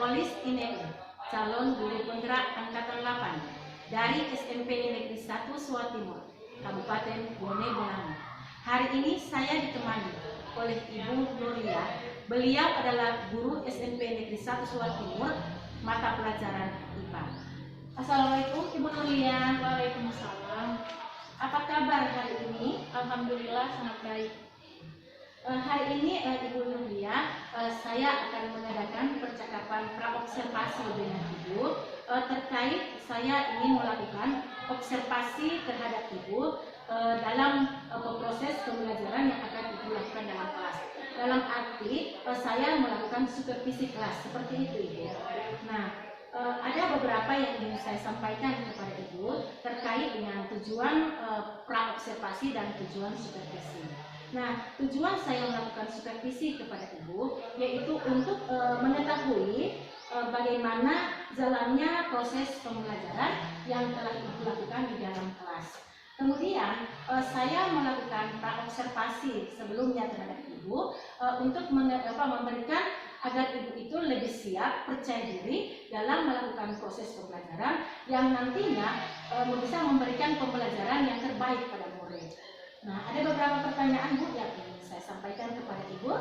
Polis Inewi, calon guru penggerak angkatan 8 dari SMP Negeri 1 Suwa Timur, Kabupaten Bone Bolango. Hari ini saya ditemani oleh Ibu Nuria. Beliau adalah guru SMP Negeri 1 Suwa Timur, mata pelajaran IPA. Assalamualaikum Ibu Nuria. Waalaikumsalam. Apa kabar hari ini? Alhamdulillah sangat baik. Hari ini Ibu Nuria, saya akan mengadakan percakapan praobservasi dengan Ibu terkait saya ingin melakukan observasi terhadap Ibu dalam proses pembelajaran yang akan Ibu lakukan dalam kelas. Dalam arti saya melakukan supervisi kelas, seperti itu Ibu. Nah, ada beberapa yang ingin saya sampaikan kepada Ibu terkait dengan tujuan praobservasi dan tujuan supervisi. Nah, tujuan saya melakukan supervisi kepada Ibu yaitu untuk mengetahui bagaimana jalannya proses pembelajaran yang telah Ibu lakukan di dalam kelas. Kemudian saya melakukan praobservasi sebelumnya terhadap Ibu untuk memberikan agar Ibu itu lebih siap, percaya diri dalam melakukan proses pembelajaran yang nantinya bisa memberikan pembelajaran yang terbaik pada murid. Nah, ada beberapa pertanyaan Bu yang ingin saya sampaikan kepada Ibu.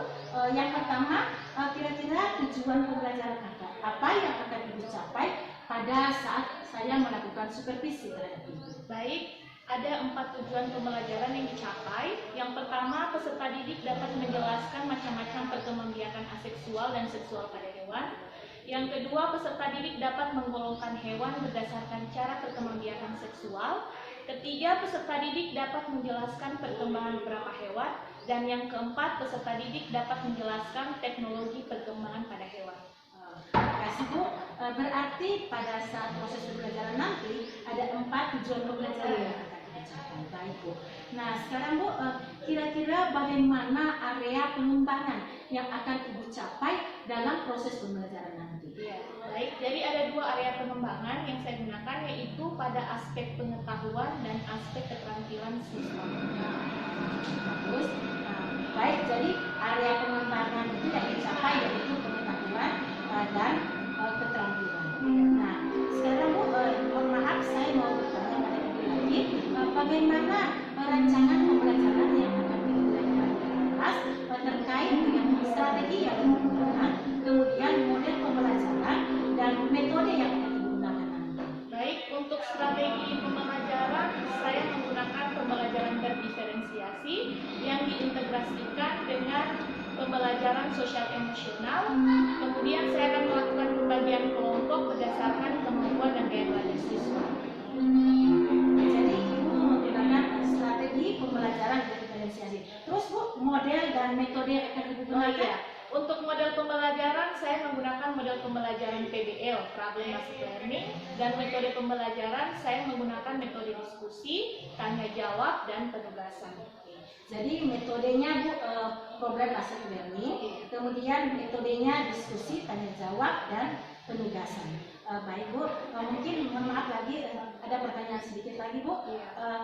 Yang pertama, kira-kira tujuan pembelajaran apa yang akan Ibu capai pada saat saya melakukan supervisi terhadap Ibu? Baik, ada 4 tujuan pembelajaran yang dicapai. Yang pertama, peserta didik dapat menjelaskan macam-macam perkembangbiakan aseksual dan seksual pada hewan. Yang kedua, peserta didik dapat menggolongkan hewan berdasarkan cara perkembangbiakan seksual. Ketiga, peserta didik dapat menjelaskan perkembangan beberapa hewan. Dan yang keempat, peserta didik dapat menjelaskan teknologi perkembangan pada hewan. Terima kasih Bu. Berarti pada saat proses pembelajaran nanti ada 4 tujuan pembelajaran yang akan kita capai. Baik Bu. Nah sekarang Bu, kira-kira bagaimana area pengembangan yang akan Ibu capai dalam proses pembelajaran nanti? Ya, baik. Jadi ada 2 area pengembangan yang saya gunakan, yaitu pada aspek pengetahuan dan aspek keterampilan siswa. Bagus. Baik, jadi area pengembangan itu yang dicapai yaitu pengetahuan dan keterampilan. Nah, sekarang Bu, mohon maaf saya mau bertanya pada Ibu lagi, bagaimana rancangan pembelajaran yang akan dilakukan dalam kelas terkait dengan strategi yang digunakan, kemudian model pembelajaran dan metode yang akan digunakan nanti. Baik, untuk strategi pembelajaran saya menggunakan pembelajaran berdiferensiasi yang diintegrasikan dengan pembelajaran sosial emosional. Kemudian saya akan melakukan pembagian kelompok berdasarkan kemampuan dan gaya belajar siswa. Jadi Ibu menggunakan strategi pembelajaran diferensiasi. Terus Bu, model dan metode yang akan Ibu gunakan? Untuk model pembelajaran saya menggunakan model pembelajaran PBL, Problem Based Learning, dan metode pembelajaran saya menggunakan metode diskusi, tanya jawab, dan penugasan. Jadi metodenya Bu, problem based learning, kemudian metodenya diskusi, tanya jawab, dan penugasan. Baik Bu, mungkin mohon maaf lagi ada pertanyaan sedikit lagi Bu.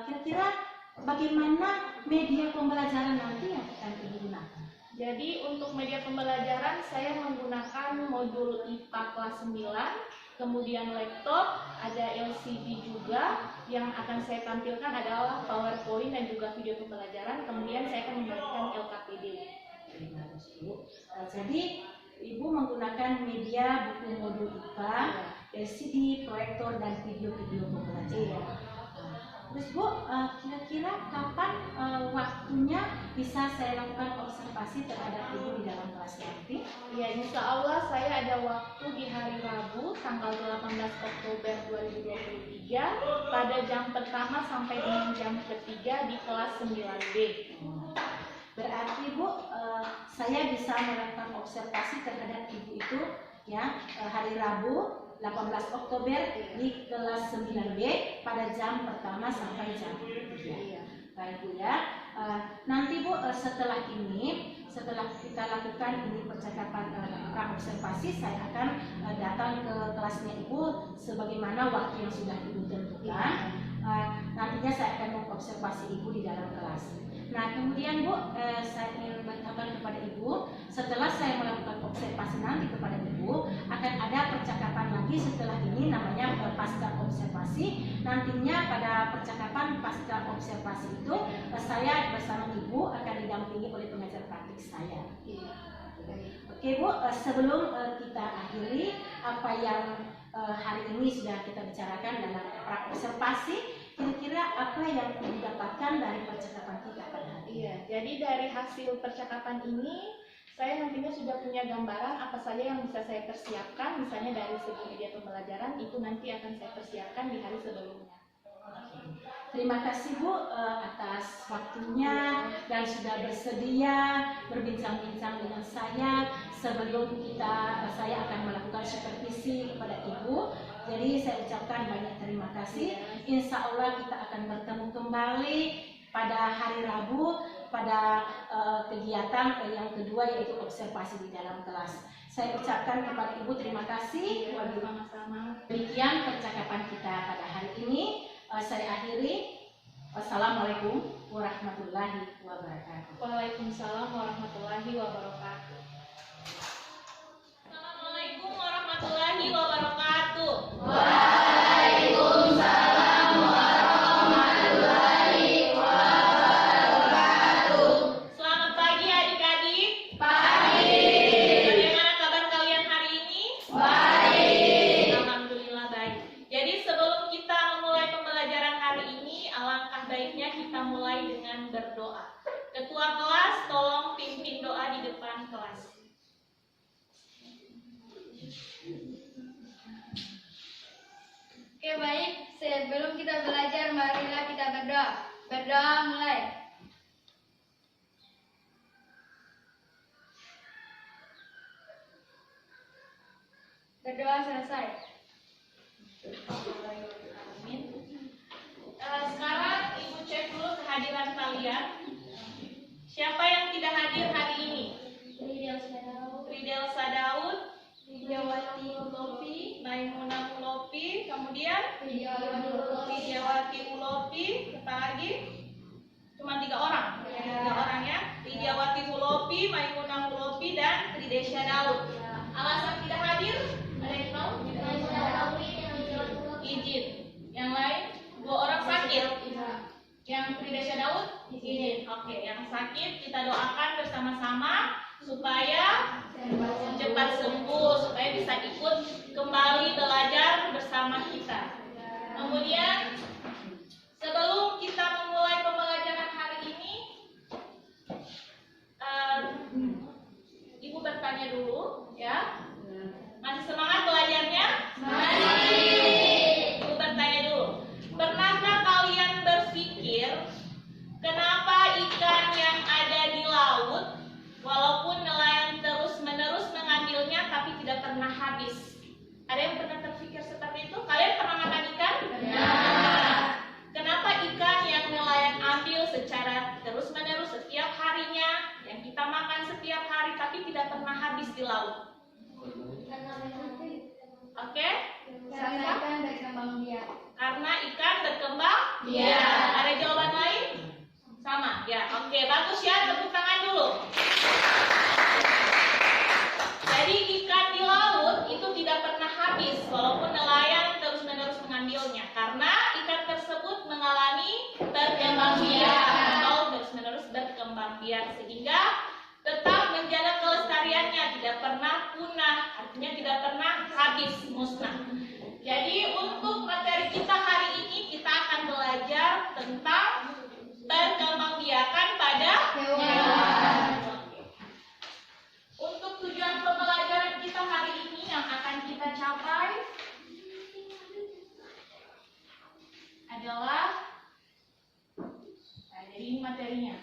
Kira-kira bagaimana media pembelajaran nanti yang akan Ibu gunakan? Jadi untuk media pembelajaran saya menggunakan modul IPA kelas 9, kemudian laptop, ada LCD juga. Yang akan saya tampilkan adalah PowerPoint dan juga video pembelajaran, kemudian saya akan memberikan LKPD. Bagus Bu. Jadi Ibu menggunakan media buku modul IPA, LCD, proyektor, dan video-video pembelajaran. Terus Bu, kira-kira kapan waktunya bisa saya lakukan observasi terhadap Ibu di dalam kelas nanti? Ya, insya Allah saya ada waktu di hari Rabu tanggal 18 Oktober 2023 pada jam pertama sampai dengan jam ketiga di kelas 9B. Berarti Bu, saya bisa melakukan observasi terhadap Ibu itu ya hari Rabu 18 Oktober di kelas 9B pada jam pertama sampai jam 3. Baik Bu ya. Nanti Bu, setelah kita lakukan ini percakapan praobservasi, saya akan datang ke kelasnya Ibu sebagaimana waktu yang sudah Ibu tentukan. Nantinya saya akan mengobservasi Ibu di dalam kelas. Nah kemudian Bu, saya ingin bertanya kepada Ibu, setelah saya melakukan observasi nanti kepada Ibu, akan ada percakapan lagi setelah ini namanya pasca observasi. Nantinya pada percakapan pasca observasi itu saya bersama Ibu akan didampingi oleh pengajar praktik saya. Oke Bu, sebelum kita akhiri apa yang hari ini sudah kita bicarakan dalam pra-observasi, kira-kira apa yang didapatkan dari percakapan kita pada hari ini? Iya, jadi dari hasil percakapan ini saya nantinya sudah punya gambaran apa saja yang bisa saya persiapkan, misalnya dari segi media pembelajaran itu nanti akan saya persiapkan di hari sebelumnya. Terima kasih Bu atas waktunya dan sudah bersedia berbincang-bincang dengan saya. Sebelum saya akan melakukan supervisi kepada Ibu. Jadi saya ucapkan banyak terima kasih. Insya Allah kita akan bertemu kembali pada hari Rabu pada kegiatan yang kedua yaitu observasi di dalam kelas. Saya ucapkan kepada Ibu terima kasih. Sama-sama. Demikian percakapan kita pada hari ini. Saya akhiri. Wassalamualaikum warahmatullahi wabarakatuh. Waalaikumsalam warahmatullahi wabarakatuh. Assalamualaikum warahmatullahi wabarakatuh. Waalaikumsalam warahmatullahi wabarakatuh. Selamat pagi adik-adik. Pagi. Bagaimana kabar kalian hari ini? Baik. Alhamdulillah baik. Jadi sebelum kita memulai pembelajaran hari ini, alangkah baiknya kita mulai dengan berdoa. Ketua kelas, tolong pimpin doa di depan kelas. Oke baik, sebelum kita belajar marilah kita berdoa. Berdoa mulai. Berdoa selesai. Amin. Sekarang Ibu cek dulu kehadiran kalian. Siapa yang tidak hadir hari ini? Ridel Sadaud, Widiawati Ulopi, Maimunah Ulopi, kemudian Widiawati Widiawati Ulopi, siapa lagi? Cuma 3 orang. Ya. 3 orang ya. Widiawati Ulopi, Maimunah Ulopi, dan Ridesya Daud. Alasan tidak hadir? Ada yang tahu? Izin. Yang lain? 2 orang sakit. Yang Ridesya Daud? Izin. Oke, yang sakit kita doakan bersama-sama supaya cepat sembuh, supaya bisa ikut kembali belajar bersama kita. Kemudian sebelum kita memulai pembelajaran hari ini, Ibu bertanya dulu, ya. Masih semangat belajarnya? Ibu bertanya dulu. Pernahkah kalian berpikir kenapa ikan yang ada di laut, walaupun nelayan terus-menerus mengambilnya tapi tidak pernah habis? Ada yang pernah terpikir seperti itu? Kalian pernah makan ikan? Ya. Kenapa ikan yang nelayan ambil secara terus-menerus setiap harinya, yang kita makan setiap hari tapi tidak pernah habis di laut? Oke? Karena ikan berkembang biak. Karena ikan berkembang biak. Ada jawaban lain? Sama? Ya, oke. Bagus ya, tepuk tangan dulu. Jadi ikan di laut itu tidak pernah habis walaupun nelayan terus-menerus mengambilnya, karena ikan tersebut mengalami berkembang biak atau terus-menerus berkembang biak sehingga tetap menjaga kelestariannya, tidak pernah punah, artinya tidak pernah habis, musnah. Jadi untuk materi kita hari ini kita akan belajar tentang perkembangbiakan pada hewan. Untuk tujuan pembelajaran kita hari ini yang akan kita capai adalah, jadi ini materinya.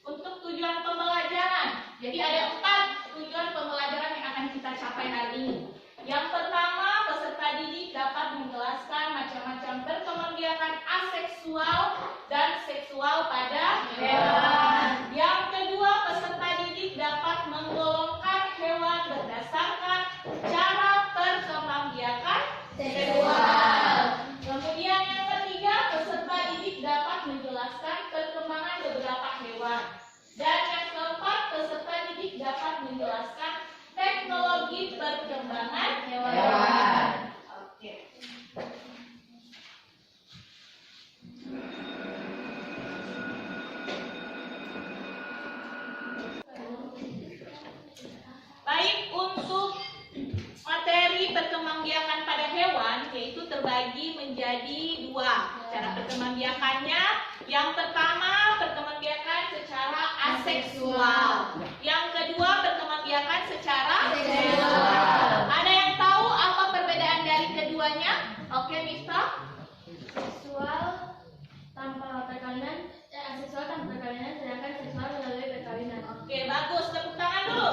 Untuk tujuan pembelajaran, jadi ada 4 tujuan pembelajaran yang akan kita capai hari ini. Yang pertama, peserta didik dapat menjelaskan macam-macam perkembangbiakan aseksual dan seksual pada hewan. Yang kedua, peserta didik dapat menggolongkan hewan berdasarkan cara perkembangbiakan seksual. Kemudian yang ketiga, peserta didik dapat menjelaskan perkembangan beberapa hewan. Dan yang keempat, peserta didik dapat menjelaskan teknik Psikologi perkembangan Hewan. Oke. Baik, untuk materi perkembangbiakan pada hewan yaitu terbagi menjadi dua cara perkembangbiakannya. Yang pertama, perkembangbiakan secara aseksual. Yang kedua, perkembangbiakan secara seksual. Ada yang tahu apa perbedaan dari keduanya? Oke, Miftah. Seksual tanpa perkawinan, aseksual tanpa perkawinan, sedangkan seksual melalui perkawinan. Oke, bagus. Tepuk tangan dulu.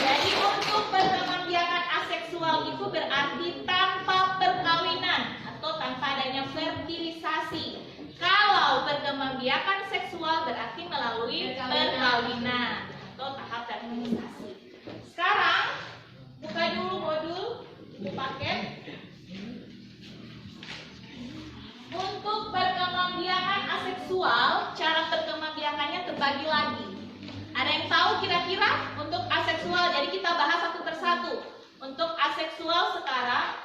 Jadi untuk perkembangbiakan aseksual itu berarti tanpa perkawinan atau tanpa adanya fertilisasi. Kalau perkembangbiakan seksual berarti melalui perkawinan atau tahap fertilisasi. Sekarang buka dulu modul buku paket. Untuk perkembangbiakan aseksual, cara perkembangbiakannya terbagi lagi. Ada yang tahu kira-kira untuk aseksual? Jadi kita bahas satu persatu. Untuk aseksual sekarang,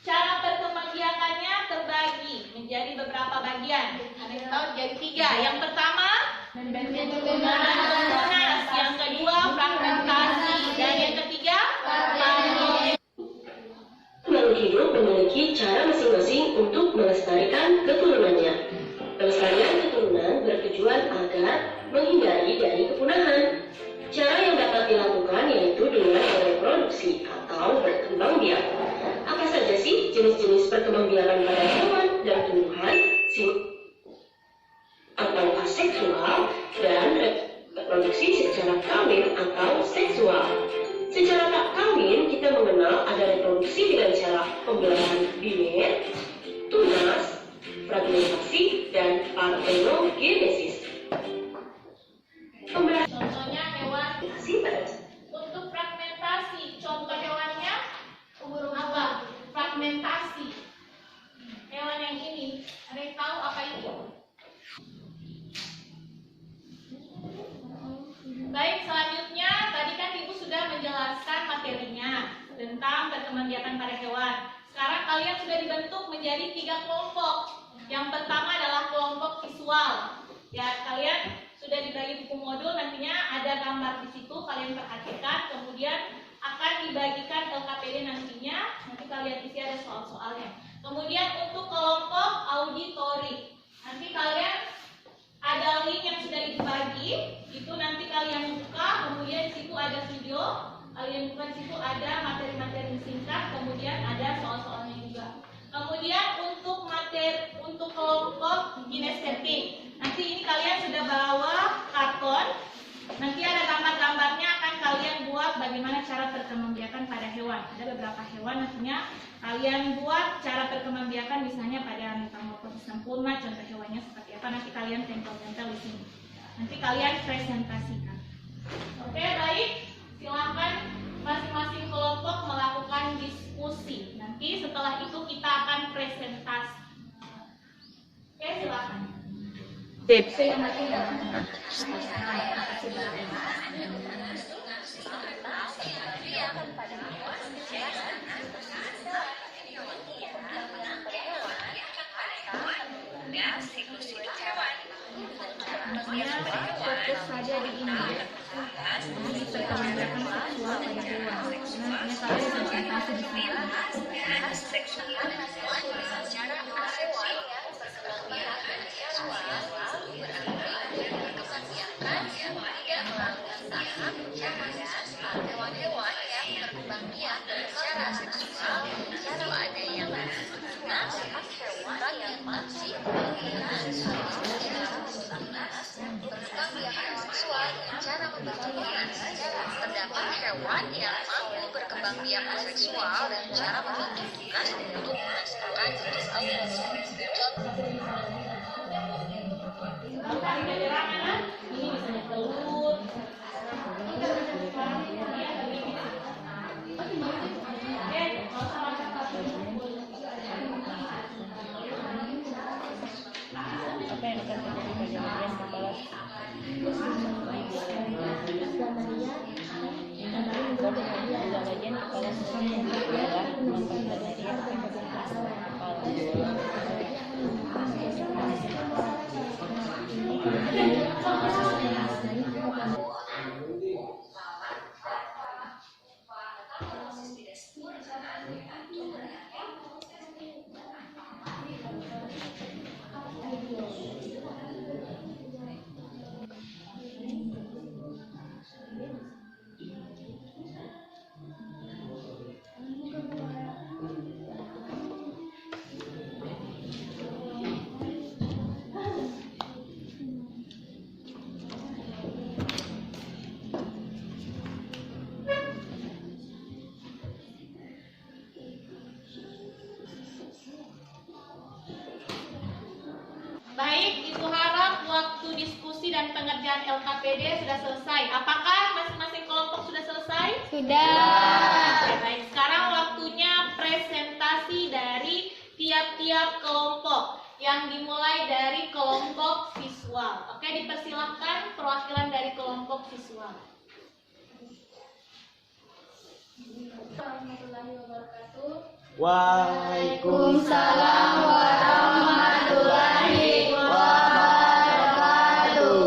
cara perkembangbiakannya terbagi menjadi beberapa bagian. Ada yang tahu jadi 3. Yang pertama, tunas. Yang kedua, fragmentasi. Dan yang ketiga, Makhluk hidup memiliki cara masing-masing untuk melestarikan keturunannya. Pelestarian keturunan bertujuan agar menghindari dari kepunahan. Cara yang dapat dilakukan yaitu dengan reproduksi atau berkembang biak. Apa saja sih jenis-jenis perkembangbiakan pada hewan dan tumbuhan atau aseksual dan reproduksi secara kawin atau seksual? Secara tak kawin, kita mengenal ada reproduksi dengan cara pembelahan biner, tunas, fragmentasi, dan partenogenesis. contohnya hewan. Pada Untuk fragmentasi, contoh hewannya apa? Fragmentasi. Hewan yang ini, ada yang tahu apa itu? Baik, selanjutnya tadi kan Ibu sudah menjelaskan materinya tentang perkembangbiakan pada hewan. Sekarang kalian sudah dibentuk menjadi 3 kelompok. Yang pertama adalah kelompok visual. Ya, kalian sudah dibagi buku modul, nantinya ada gambar di situ, kalian perhatikan. Kemudian akan dibagikan LKPD nantinya, nanti kalian isi ada soal-soalnya. Kemudian untuk kelompok auditori, nanti kalian ada link yang sudah dibagi, itu nanti kalian buka, kemudian di situ ada video, kalian buka di situ ada materi-materi singkat, kemudian ada soal-soalnya juga. Kemudian untuk kelompok kinestetik, nanti ini kalian sudah bawa karton, nanti ada gambar-gambarnya akan kalian buat bagaimana cara perkembangbiakan pada hewan. Ada beberapa hewan nantinya kalian buat cara perkembangbiakan misalnya pada metamorfosis sempurna, contoh hewannya seperti apa, nanti kalian tempel-tempel di sini. Nanti kalian presentasikan. Oke, baik. Silakan masing-masing kelompok melakukan diskusi. Nanti setelah itu kita akan presentasi. Oke, silakan. Fokus saja di ini. Di perkembangbiakan seksual pada hewan. Nantinya kalian presentasi di sini. Terdapat hewan yang mampu berkembang biak seksual dan cara membentuk tunas untuk menghasilkan jenis Ini misalnya telur. Apa yang akan terjadi pada bagian kepala? kepala sebagian adalah mantan planaria akan berkelanjutan kepala. Baik, Ibu harap waktu diskusi dan pengerjaan LKPD sudah selesai. Apakah masing-masing kelompok sudah selesai? Sudah. Oke, baik. Sekarang waktunya presentasi dari tiap-tiap kelompok yang dimulai dari kelompok visual. Oke, dipersilahkan perwakilan dari kelompok visual. Warahmatullahi wabarakatuh. Waalaikumsalam warahmatullahi wabarakatuh.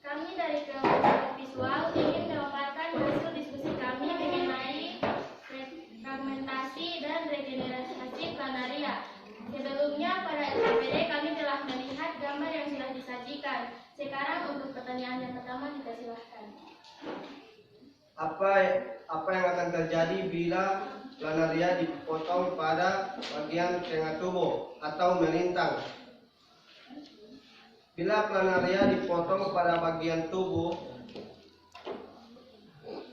Kami dari kelompok visual ingin memaparkan hasil diskusi kami mengenai fragmentasi dan regenerasi planaria. Sebelumnya pada LKPD kami telah melihat gambar yang sudah disajikan. Sekarang untuk pertanyaan yang pertama dipersilahkan. Apa yang akan terjadi bila planaria dipotong pada bagian tengah tubuh atau melintang? Bila planaria dipotong pada bagian tubuh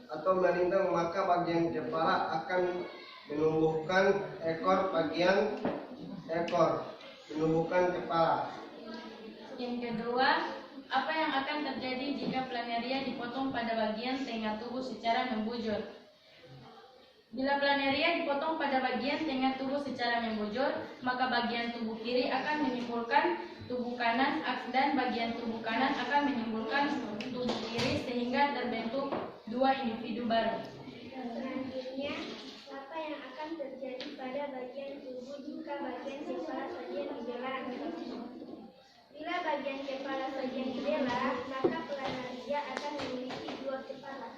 atau melintang, maka bagian kepala akan menumbuhkan menumbuhkan kepala. Yang kedua, apa yang akan terjadi jika planaria dipotong pada bagian tengah tubuh secara membujur? Bila planaria dipotong pada bagian tengah tubuh secara membujur, maka bagian tubuh kiri akan menyimpulkan tubuh kanan dan bagian tubuh kanan akan menyimpulkan tubuh kiri sehingga terbentuk dua individu baru. Selanjutnya, apa yang akan terjadi pada bagian tubuh jika bagian kepala saja dibelah? Bila bagian kepala saja dibelah, maka planaria akan memiliki dua kepala.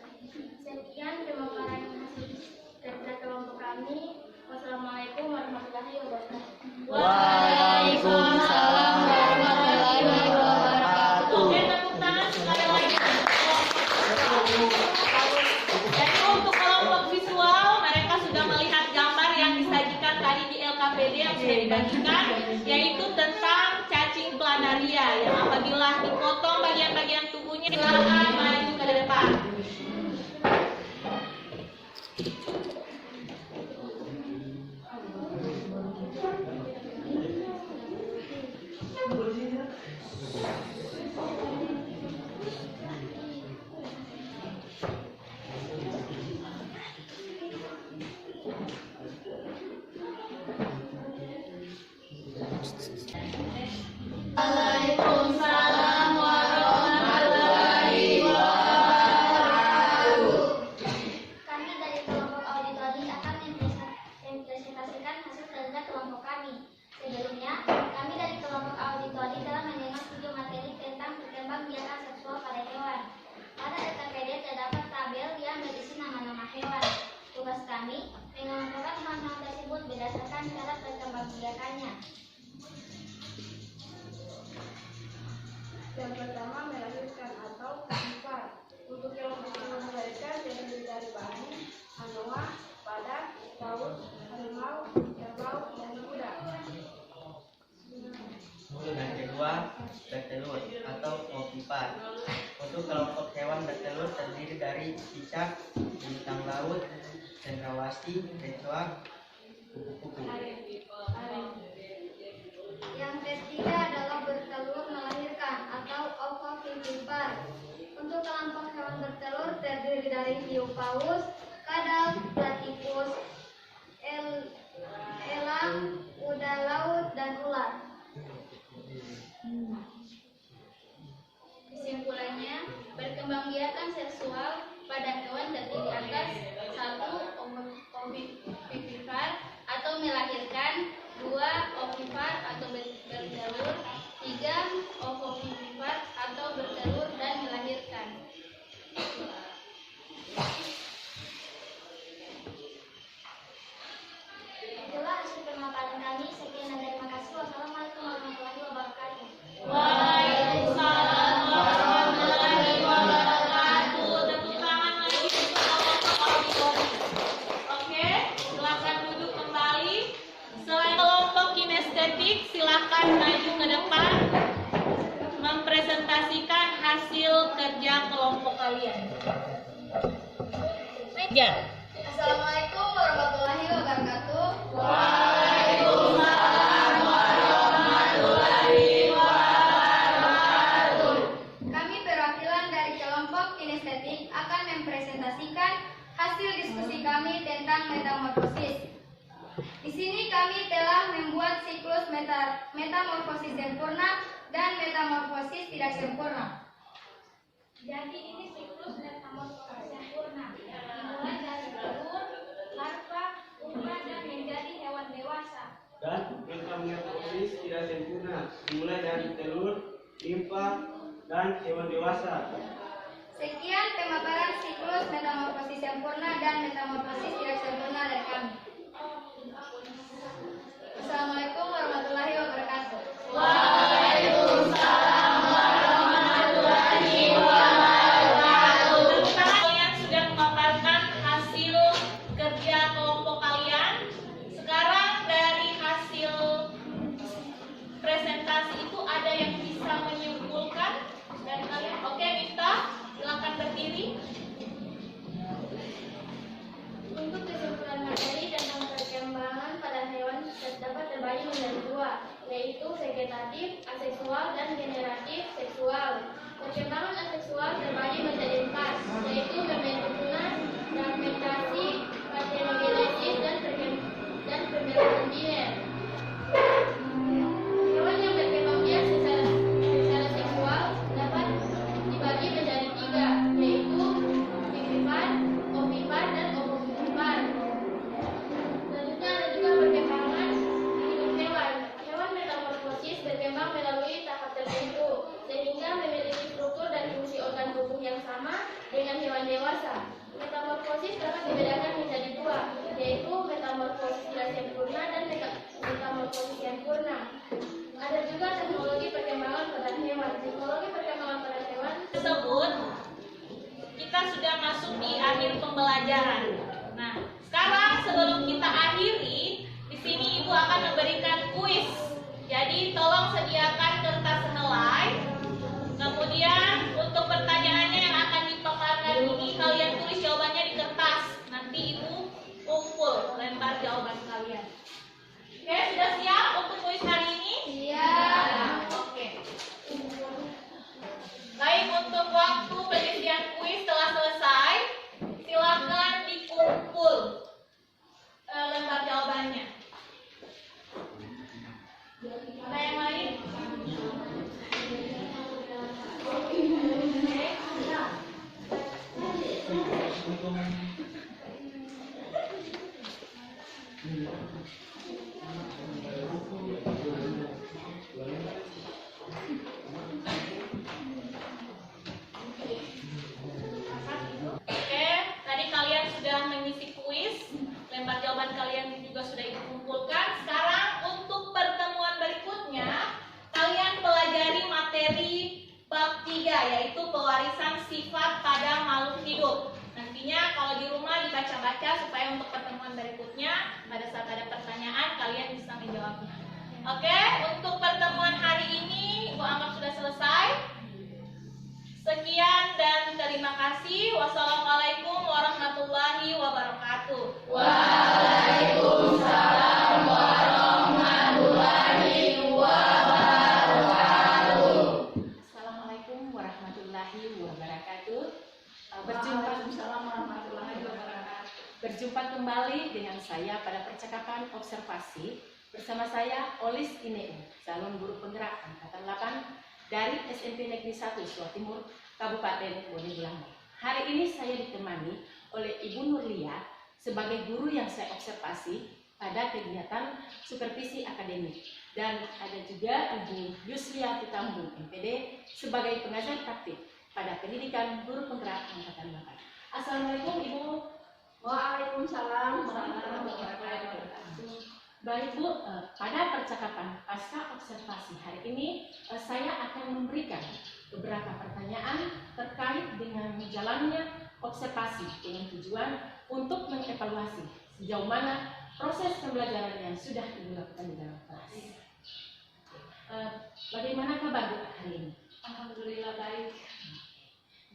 Sekian pemaparan hasil kerja kelompok kami. Wassalamualaikum warahmatullahi wabarakatuh. Waalaikumsalam warahmatullahi wabarakatuh. Oke, tepuk tangan sekali lagi. Jadi untuk kelompok visual, mereka sudah melihat gambar yang disajikan tadi di LKPD yang sudah dibagikan, yaitu tentang cacing planaria yang apabila dipotong bagian-bagian tubuhnya, silakan maju ke depan. Waalaikumsalam warahmatullahi wabarakatuh. Kami dari kelompok auditori akan mempresentasikan hasil kerja kelompok kami. Sebelumnya, kami dari kelompok auditori telah mendengar 7 materi tentang perkembangbiakan seksual pada hewan. Pada LKPD terdapat tabel yang berisi nama-nama hewan. Tugas kami mengelompokkan hewan-hewan tersebut berdasarkan cara perkembangbiakannya. Yang pertama, melahirkan atau keempat. Untuk kelompok yang melahirkan terdiri dari bayi, anoa, badak, paus, harimau, kerbau, dan kuda. Yang kedua, bertelur atau ovipar. Untuk kelompok hewan bertelur terdiri dari cicak, bintang laut, cendrawasih, kecoa, kupu-kupu. Yang ketiga adalah bertelur melahirkan atau ovovivipar. Untuk kelompok hewan bertelur terdiri dari hiu paus, kadal, platypus, elang, kuda laut, dan ular. Kesimpulannya, perkembangbiakan seksual pada hewan terdiri atas 1. ovipar atau melahirkan, 2. Ovipar atau bertelur, 3. Ovovivipar atau bertelur dan melahirkan. Itulah hasil pemaparan kami. Sekian dan terima kasih. Wassalamualaikum warahmatullahi wabarakatuh. Waalaikumsalam warahmatullahi wabarakatuh. Tepuk tangan lagi untuk kelompok auditori. Oke, silakan duduk kembali. Selain kelompok kinestetik, silakan maju ke depan mempresentasikan hasil kerja kelompok kalian. Meja. Assalamualaikum warahmatullahi wabarakatuh. Waalaikumsalam warahmatullahi wabarakatuh. Kami perwakilan dari kelompok kinestetik akan mempresentasikan hasil diskusi kami tentang metamorfosis. Di sini kami telah membuat siklus metamorfosis sempurna dan metamorfosis tidak sempurna. Jadi ini siklus metamorfosis sempurna, dimulai dari telur, larva, pupa dan menjadi hewan dewasa. Dan metamorfosis tidak sempurna dimulai dari telur, limfa, dan hewan dewasa. Sekian pemaparan siklus metamorfosis sempurna dan metamorfosis tidak sempurna dari kami. Assalamualaikum warahmatullahi wabarakatuh. Waalaikumsalam warahmatullahi wabarakatuh. Kalian sudah memaparkan hasil kerja kelompok kalian. Sekarang dari hasil presentasi itu ada yang bisa menyimpulkan dari kalian? Oke, Mita, silakan berdiri. Untuk kesimpulan materi tentang perkembangan pada hewan dapat terbagi menjadi 2, yaitu vegetatif, aseksual, dan generatif seksual. Perkembangan aseksual terbagi menjadi 4, yaitu membentuk tunas, fragmentasi, parthenogenesis, dan perkembangan biner. Hewan yang berkembang biak secara seksual dapat dibagi menjadi 3, yaitu vivipar, ovipar, dan ovovivipar. Selanjutnya ada juga perkembangan hidup hewan. Hewan metamorfosis berkembang melalui tahap tertentu, sehingga memiliki struktur dan fungsi organ tubuh yang sama dengan hewan dewasa. Metamorfosis dapat dibedakan menjadi 2, yaitu metamorfosis tidak sempurna dan metamorfosis sempurna. Ada juga teknologi perkembangan pada hewan. Teknologi perkembangan pada hewan Tersebut kita sudah masuk di akhir pembelajaran. Nah, sekarang sebelum kita akhiri, di sini Ibu akan memberikan kuis. Jadi tolong sediakan kertas helai. Kemudian untuk pertanyaannya yang akan dipaparkan ini kalian tulis jawabannya di kertas. Nanti Ibu kumpul lempar jawaban kalian. Oke, sudah siap untuk kuis hari ini? Siap. Oke. Baik, untuk waktu pengisian kuis telah selesai. Silakan dikumpul lembar jawabannya. Ada yang lain? Oke, tadi kalian sudah mengisi kuis, lembar jawaban kalian juga sudah dikumpulkan. Sekarang untuk pertemuan berikutnya, kalian pelajari materi bab 3, yaitu pewarisan sifat pada makhluk hidup. Nantinya kalau di rumah dibaca-baca supaya untuk pertemuan berikutnya, pada saat ada pertanyaan, kalian bisa menjawabnya. Oke, untuk pertemuan hari ini, Ibu anggap sudah selesai. Sekian dan terima kasih. Wassalamualaikum warahmatullahi wabarakatuh. Waalaikumsalam warahmatullahi wabarakatuh. Assalamualaikum warahmatullahi wabarakatuh. Berjumpa kembali dengan saya pada percakapan observasi bersama saya Olis Ineu, calon guru penggerak angkatan 8 dari SMP Negeri 1 Suwa Timur, Kabupaten Bone Bolango. Hari ini saya ditemani oleh Ibu Nurlia sebagai guru yang saya observasi pada kegiatan supervisi akademik. Dan ada juga Ibu Yuslia Pitambu, MPD, sebagai pengajar praktik pada pendidikan guru penggerak angkatan 8. Assalamualaikum Ibu. Waalaikumsalam. Baik Bu, pada percakapan pasca observasi hari ini saya akan memberikan beberapa pertanyaan terkait dengan jalannya observasi dengan tujuan untuk mengevaluasi sejauh mana proses pembelajaran yang sudah dilakukan di dalam kelas. Bagaimana kabar Bu hari ini? Alhamdulillah baik.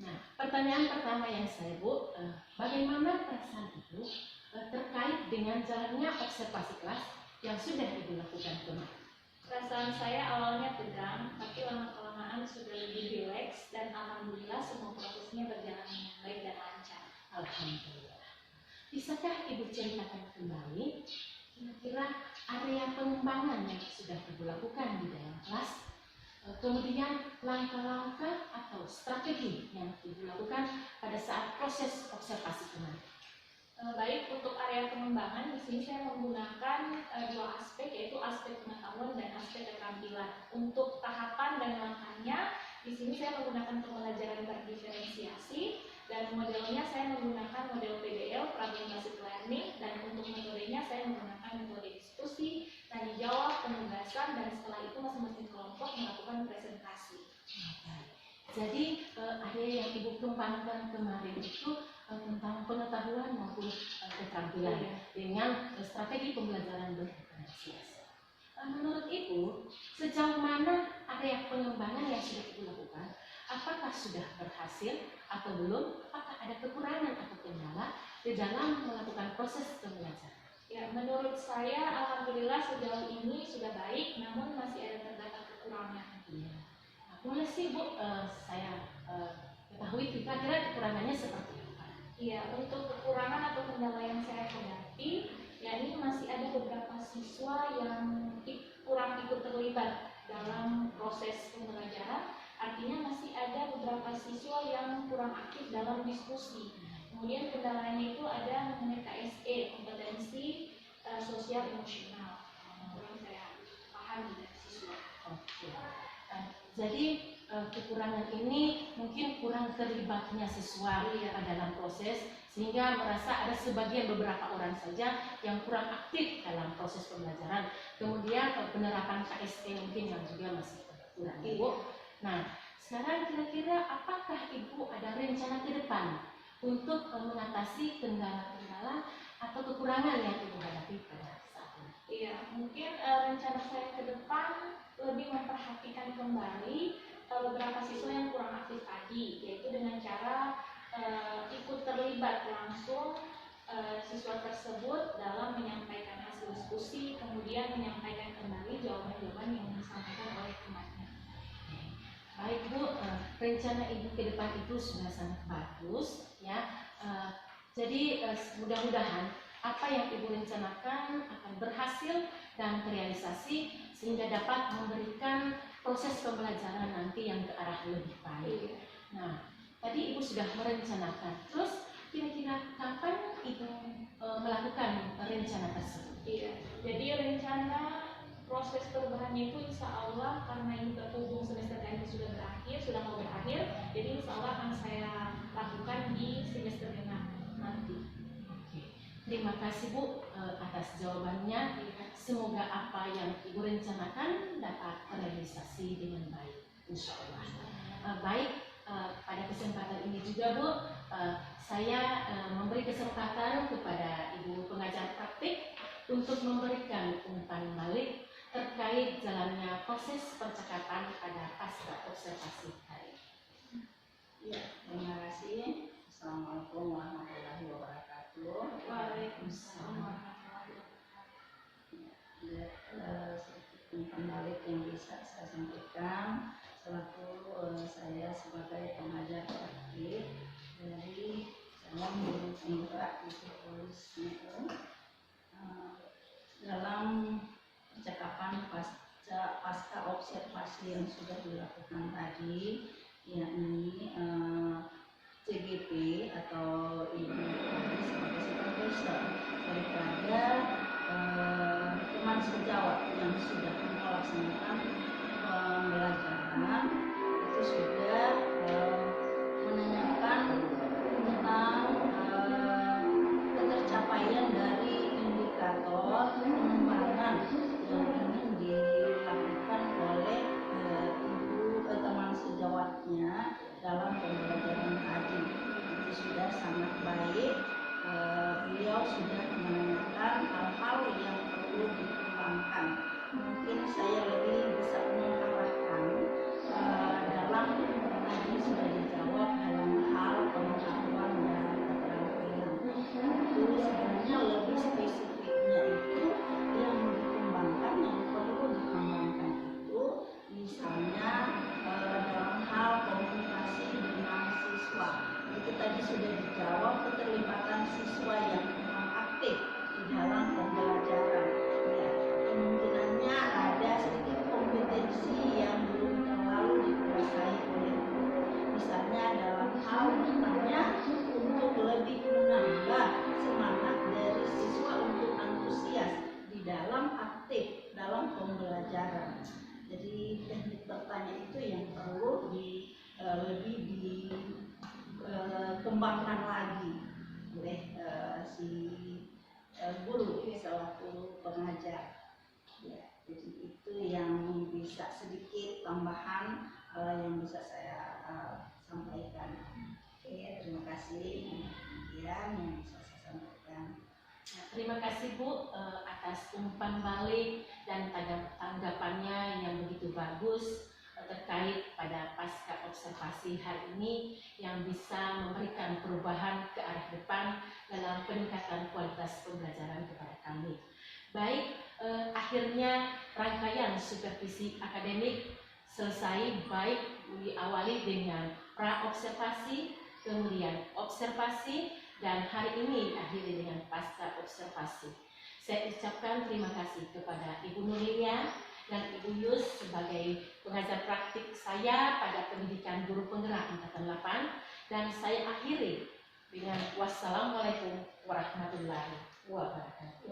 Nah, pertanyaan pertama yang saya Bu, bagaimana perasaan Ibu terkait dengan jalannya observasi kelas yang sudah Ibu lakukan kemarin? Perasaan saya awalnya tegang, tapi lama-kelamaan sudah lebih rileks dan alhamdulillah semua prosesnya berjalan dengan baik dan lancar. Alhamdulillah. Bisakah Ibu ceritakan kembali kira-kira area pengembangan yang sudah Ibu lakukan di dalam kelas, kemudian langkah-langkah atau strategi yang Ibu lakukan pada saat proses observasi kemarin? Baik, untuk area pengembangan di sini saya menggunakan dua aspek, yaitu aspek pengetahuan dan aspek keterampilan. Untuk tahapan dan langkahnya di sini saya menggunakan pembelajaran berdiferensiasi dan modelnya saya menggunakan model PBL (Problem Based Learning), dan untuk metodenya saya menggunakan metode diskusi, tanya jawab, penugasan, dan setelah itu masing-masing kelompok melakukan presentasi. Jadi area yang Ibu kembangkan kemarin itu tentang pengetahuan maupun keterampilan dengan strategi pembelajaran berdiferensiasi. Menurut Ibu, sejauh mana area pengembangan yang sudah Ibu lakukan? Apakah sudah berhasil atau belum? Apakah ada kekurangan atau kendala di dalam melakukan proses pembelajaran? Ya, menurut saya alhamdulillah sejauh ini sudah baik, namun masih ada terdapat kekurangan. Iya. Boleh sih Bu, saya ketahui kira-kira kekurangannya seperti apa? Iya, untuk kekurangan atau kendala yang saya hadapi, ya ini masih ada beberapa siswa yang kurang ikut terlibat dalam proses pembelajaran. Artinya masih ada beberapa siswa yang kurang aktif dalam diskusi. Kemudian kendalanya itu ada mengenai KSE, kompetensi sosial emosional. Kurang saya pahami dari siswa. Oke. Jadi kekurangan ini mungkin kurang terlibatnya siswa dalam proses, sehingga merasa ada sebagian beberapa orang saja yang kurang aktif dalam proses pembelajaran. Kemudian penerapan KSE mungkin yang juga masih kurang, Ibu. Nah, sekarang kira-kira apakah Ibu ada rencana ke depan untuk mengatasi kendala-kendala atau kekurangan yang Ibu hadapi pada saat ini? Iya, mungkin rencana saya ke depan lebih memperhatikan kembali beberapa siswa yang kurang aktif tadi, yaitu dengan cara ikut terlibat langsung siswa tersebut dalam menyampaikan hasil diskusi, kemudian menyampaikan kembali jawaban-jawaban yang disampaikan oleh temannya. Baik Bu, rencana Ibu ke depan itu sudah sangat bagus ya. Jadi mudah-mudahan apa yang Ibu rencanakan akan berhasil dan terrealisasi sehingga dapat memberikan proses pembelajaran nanti yang ke arah lebih baik. Nah, tadi Ibu sudah merencanakan. Terus kira-kira kapan Ibu melakukan rencana tersebut? Iya, jadi rencana proses perubahannya itu insya Allah karena ini berhubung semester ini sudah berakhir, sudah mau berakhir, jadi insya Allah akan saya lakukan di semester genap nanti. Oke. Terima kasih Bu atas jawabannya. Semoga apa yang Ibu rencanakan dapat terrealisasi dengan baik, insya Allah. Baik, pada kesempatan ini juga Bu, saya memberi kesempatan kepada Ibu pengajar praktik untuk memberikan umpan balik terkait jalannya proses percakapan pada pasca observasi hari ini. Ya, terima kasih. Assalamualaikum warahmatullahi wabarakatuh. Waalaikumsalam warahmatullahi wabarakatuh. Sedikit umpan balik yang bisa saya sampaikan selaku saya sebagai pengajar praktik dari saya menurut penggerak itu dalam percakapan pasca observasi yang sudah dilakukan tadi, yakni CGP atau Ibu sebagai user daripada teman sejawat yang sudah melaksanakan pembelajaran itu sudah menanyakan tentang ketercapaian dari indikator pengembangan yang ingin dilakukan oleh teman sejawatnya dalam pembelajaran tadi. Itu sudah sangat baik. Beliau sudah menanyakan hal-hal yang perlu dikembangkan. Mungkin saya lebih bisa mengarahkan dalam tadi sudah dijawab dalam hal pengetahuan dan keterampilan. Itu sebenarnya lebih spesifiknya itu yang dikembangkan, yang perlu dikembangkan itu misalnya dalam hal komunikasi dengan siswa. Itu tadi sudah dijawab, keterlibatan siswa yang memang aktif di dalam pembelajaran. Ya, kemungkinannya ada sedikit kompetensi yang belum terlalu dikuasai oleh guru. Misalnya dalam hal bertanya untuk lebih menambah semangat dari siswa untuk antusias di dalam aktif dalam pembelajaran. Jadi teknik bertanya itu yang perlu lebih dikembangkan lagi oleh si guru selaku pengajar. Ya, jadi itu yang bisa sedikit tambahan yang bisa saya sampaikan. Oke, terima kasih. Yang bisa saya sampaikan. Nah, terima kasih Bu atas umpan balik dan tanggapannya yang begitu bagus terkait pada pasca observasi hari ini yang bisa memberikan perubahan ke arah depan dalam peningkatan kualitas pembelajaran kepada kami. Baik, akhirnya rangkaian supervisi akademik selesai, baik diawali dengan pra-observasi, kemudian observasi, dan hari ini akhiri dengan pasca observasi. Saya ucapkan terima kasih kepada Ibu Nuria dan Ibu Yus sebagai pengajar praktik saya pada pendidikan guru penggerak angkatan 8, dan saya akhiri dengan wassalamualaikum warahmatullahi wabarakatuh.